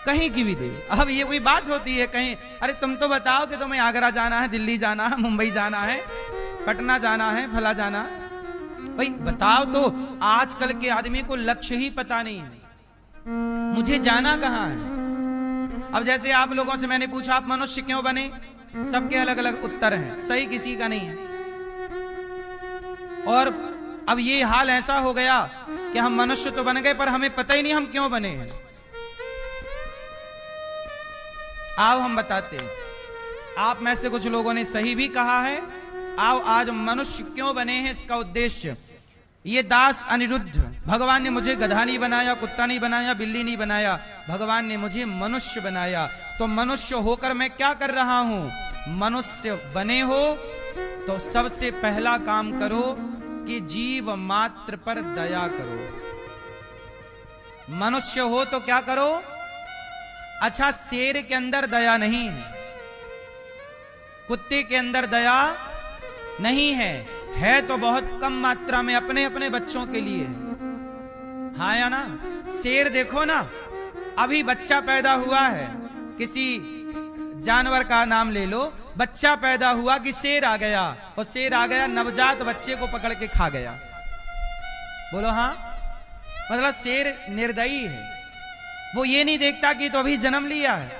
कहीं की भी दे। अब ये कोई बात होती है? कहीं, अरे तुम तो बताओ कि तुम्हें आगरा जाना है, दिल्ली जाना है, मुंबई जाना है, पटना जाना है, फला जाना है। भाई बताओ तो। आजकल के आदमी को लक्ष्य ही पता नहीं है, मुझे जाना कहां है। अब जैसे आप लोगों से मैंने पूछा आप मनुष्य क्यों बने, सबके अलग अलग उत्तर हैं, सही किसी का नहीं है। और अब ये हाल ऐसा हो गया कि हम मनुष्य तो बन गए पर हमें पता ही नहीं हम क्यों बने हैं। आओ हम बताते हैं। आप में से कुछ लोगों ने सही भी कहा है। आओ आज मनुष्य क्यों बने हैं, इसका उद्देश्य। ये दास अनिरुद्ध, भगवान ने मुझे गधा नहीं बनाया, कुत्ता नहीं बनाया, बिल्ली नहीं बनाया, भगवान ने मुझे मनुष्य बनाया। तो मनुष्य होकर मैं क्या कर रहा हूं? मनुष्य बने हो तो सबसे पहला काम करो कि जीव मात्र पर दया करो। मनुष्य हो तो क्या करो? अच्छा, शेर के अंदर दया नहीं है, कुत्ते के अंदर दया नहीं है तो बहुत कम मात्रा में अपने अपने बच्चों के लिए है। हाँ या ना? शेर देखो ना, अभी बच्चा पैदा हुआ है, किसी जानवर का नाम ले लो, बच्चा पैदा हुआ कि शेर आ गया, और शेर आ गया नवजात बच्चे को पकड़ के खा गया। बोलो हाँ? मतलब शेर निर्दयी है। वो ये नहीं देखता कि तो अभी जन्म लिया है,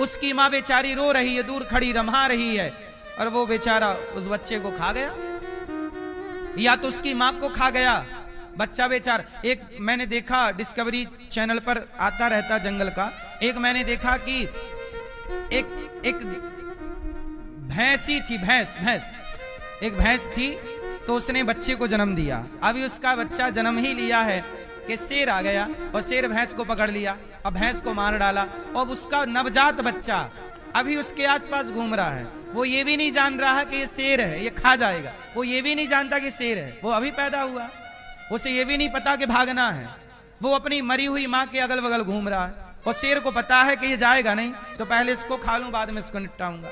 उसकी माँ बेचारी रो रही है, दूर खड़ी रम्हा रही है, और वो बेचारा उस बच्चे को खा गया, या तो उसकी माँ को खा गया बच्चा बेचारा। एक मैंने देखा, डिस्कवरी चैनल पर आता रहता जंगल का, एक मैंने देखा कि एक भैंसी थी, भैंस एक भैंस थी, तो उसने बच्चे को जन्म दिया। अभी उसका बच्चा जन्म ही लिया है कि शेर आ गया और शेर भैंस को पकड़ लिया और भैंस को मार डाला, और उसका नवजात बच्चा अभी उसके आसपास घूम रहा है। वो ये भी नहीं जान रहा है कि ये शेर है, ये खा जाएगा। वो ये भी नहीं जानता कि शेर है, वो अभी पैदा हुआ, उसे ये भी नहीं पता कि भागना है। वो अपनी मरी हुई माँ के अगल बगल घूम रहा है, और शेर को पता है कि ये जाएगा नहीं, तो पहले इसको खा लूं, बाद में इसको निपटाऊंगा।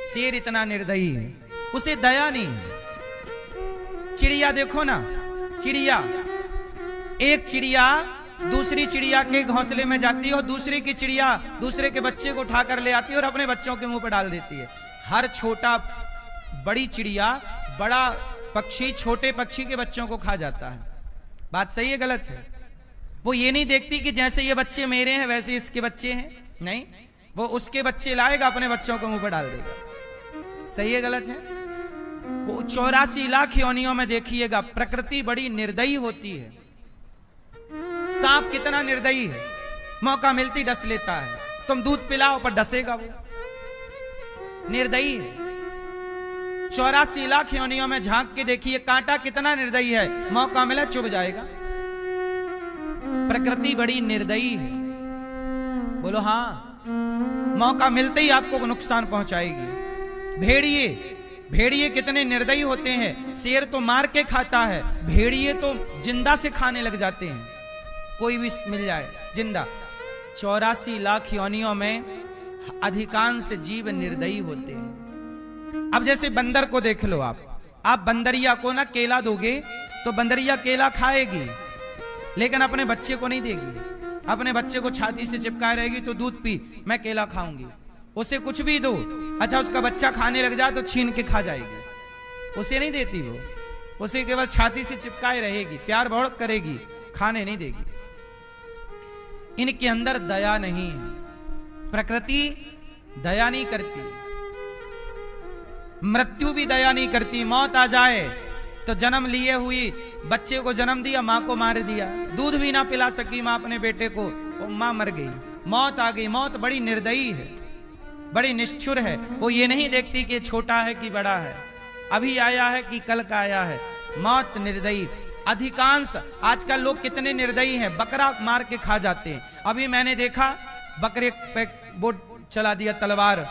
शेर इतना निर्दयी है, उसे दया नहीं है। चिड़िया देखो ना, चिड़िया, एक चिड़िया दूसरी चिड़िया के घोंसले में जाती है और दूसरी की चिड़िया दूसरे के बच्चे को उठाकर ले आती है और अपने बच्चों के मुंह पर डाल देती है। हर छोटा, बड़ी चिड़िया, बड़ा पक्षी छोटे पक्षी के बच्चों को खा जाता है। बात सही है गलत है? वो ये नहीं देखती कि जैसे ये बच्चे मेरे हैं वैसे इसके बच्चे हैं, नहीं, वो उसके बच्चे लाएगा, अपने बच्चों को मुंह पर डाल देगा। सही है गलत है? 84 लाख योनियों में देखिएगा, प्रकृति बड़ी निर्दयी होती है। सांप कितना निर्दयी है, मौका मिलती डस लेता है। तुम दूध पिलाओ पर डसेगा, वो निर्दयी है। 84 लाख योनियों में झांक के देखिए, कांटा कितना निर्दयी है, मौका मिला चुभ जाएगा। प्रकृति बड़ी निर्दयी है। बोलो हाँ, मौका मिलते ही आपको नुकसान पहुंचाएगी। भेड़िए कितने निर्दयी होते हैं। शेर तो मार के खाता है, भेड़िए तो जिंदा से खाने लग जाते हैं। कोई भी मिल जाए जिंदा। 84 लाख योनियों में अधिकांश जीव निर्दयी होते हैं। अब जैसे बंदर को देख लो, आप बंदरिया को ना केला दोगे तो बंदरिया केला खाएगी, लेकिन अपने बच्चे को नहीं देगी। अपने बच्चे को छाती से चिपकाए रहेगी तो दूध पी, मैं केला खाऊंगी। उसे कुछ भी दो, अच्छा उसका बच्चा खाने लग जाए तो छीन के खा जाएगी। उसे नहीं देती वो, उसे केवल छाती से चिपकाए रहेगी, प्यार बहुत करेगी, खाने नहीं देगी। इनके अंदर दया नहीं है। प्रकृति दया नहीं करती, मृत्यु भी दया नहीं करती। मौत आ जाए तो जन्म लिए हुई बच्चे को जन्म दिया, मां को मार दिया, दूध भी ना पिला सकी मां अपने बेटे को, मां मर गई, मौत आ गई। मौत बड़ी निर्दयी है, बड़ी निष्ठुर है। वो ये नहीं देखती कि छोटा है कि बड़ा है, अभी आया है कि कल का आया है। मौत निर्दयी। अधिकांश आजकल लोग कितने निर्दयी हैं, बकरा मार के खा जाते हैं। अभी मैंने देखा बकरे पे वो चला दिया तलवार,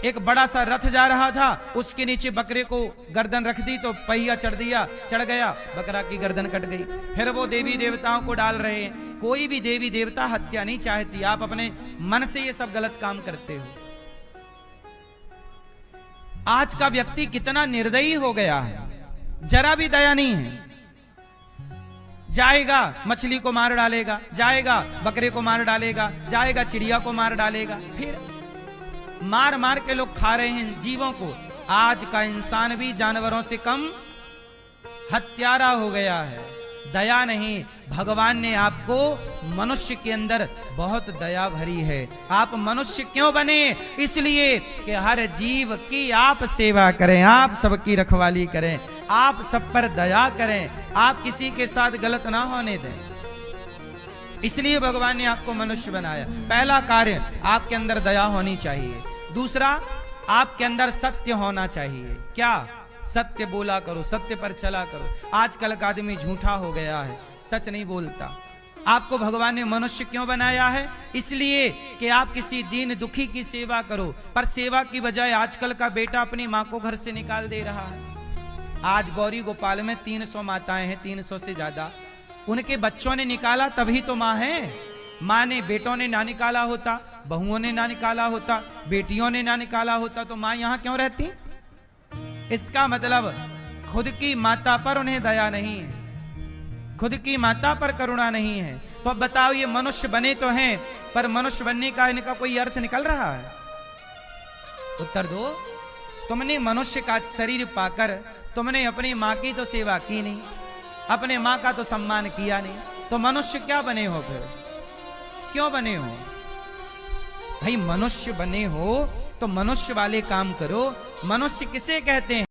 एक बड़ा सा रथ जा रहा था, उसके नीचे बकरे को गर्दन रख दी तो पहिया चढ़ गया, बकरा की गर्दन कट गई। फिर वो देवी देवताओं को डाल रहे हैं। कोई भी देवी देवता हत्या नहीं चाहती, आप अपने मन से ये सब गलत काम करते हो। आज का व्यक्ति कितना निर्दयी हो गया है, जरा भी दया नहीं है। जाएगा मछली को मार डालेगा, जाएगा बकरे को मार डालेगा, जाएगा चिड़िया को मार डालेगा, फिर मार मार के लोग खा रहे हैं जीवों को। आज का इंसान भी जानवरों से कम हत्यारा हो गया है। दया नहीं। भगवान ने आपको मनुष्य के अंदर बहुत दया भरी है। आप मनुष्य क्यों बने? इसलिए कि हर जीव की आप सेवा करें, आप सबकी रखवाली करें, आप सब पर दया करें, आप किसी के साथ गलत ना होने दें। इसलिए भगवान ने आपको मनुष्य बनाया। पहला कार्य, आपके अंदर दया होनी चाहिए। दूसरा, आपके अंदर सत्य होना चाहिए। क्या? सत्य बोला करो, सत्य पर चला करो। आजकल का आदमी झूठा हो गया है, सच नहीं बोलता। आपको भगवान ने मनुष्य क्यों बनाया है? इसलिए कि आप किसी दीन दुखी की सेवा करो। पर सेवा की बजाय आजकल का बेटा अपनी माँ को घर से निकाल दे रहा है। आज गौरी गोपाल में 300 माताएं हैं, 300 से ज्यादा। उनके बच्चों ने निकाला तभी तो माँ है। माँ ने, बेटों ने ना निकाला होता, बहुओं ने ना निकाला होता, बेटियों ने ना निकाला होता, तो माँ यहाँ क्यों रहती? इसका मतलब खुद की माता पर उन्हें दया नहीं है, खुद की माता पर करुणा नहीं है। तो अब बताओ, ये मनुष्य बने तो हैं, पर मनुष्य बनने का इनका कोई अर्थ निकल रहा है? उत्तर दो। तुमने मनुष्य का शरीर पाकर तुमने अपनी माँ की तो सेवा की नहीं, अपने माँ का तो सम्मान किया नहीं, तो मनुष्य क्या बने हो? फिर क्यों बने हो भाई? मनुष्य बने हो तो मनुष्य वाले काम करो। मनुष्य किसे कहते हैं?